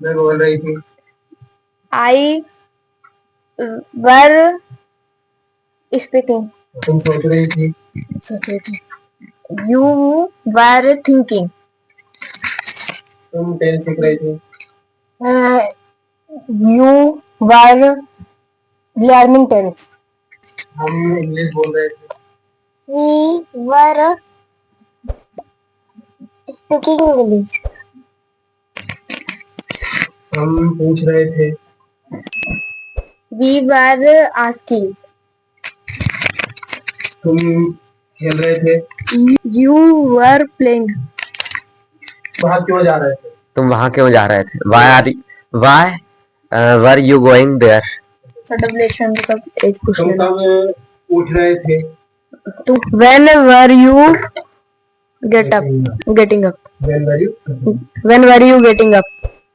मैं बोल रही थी। I were speaking. तुम सोच रही थी। You were thinking. तुम टेंस सीख रही थी। You were learning tense. हम इंग्लिश बोल रहे थे। We were speaking English. हम पूछ रहे थे। We were asking. तुम खेल रहे थे। You were playing. वहाँ क्यों जा रहे थे? तुम वहां क्यों जा रहे थे? Why were you going there? Subordination मतलब एक तुम क्वेश्चन। कब उठ रहे थे? When were you getting up? When were you? When were you getting up?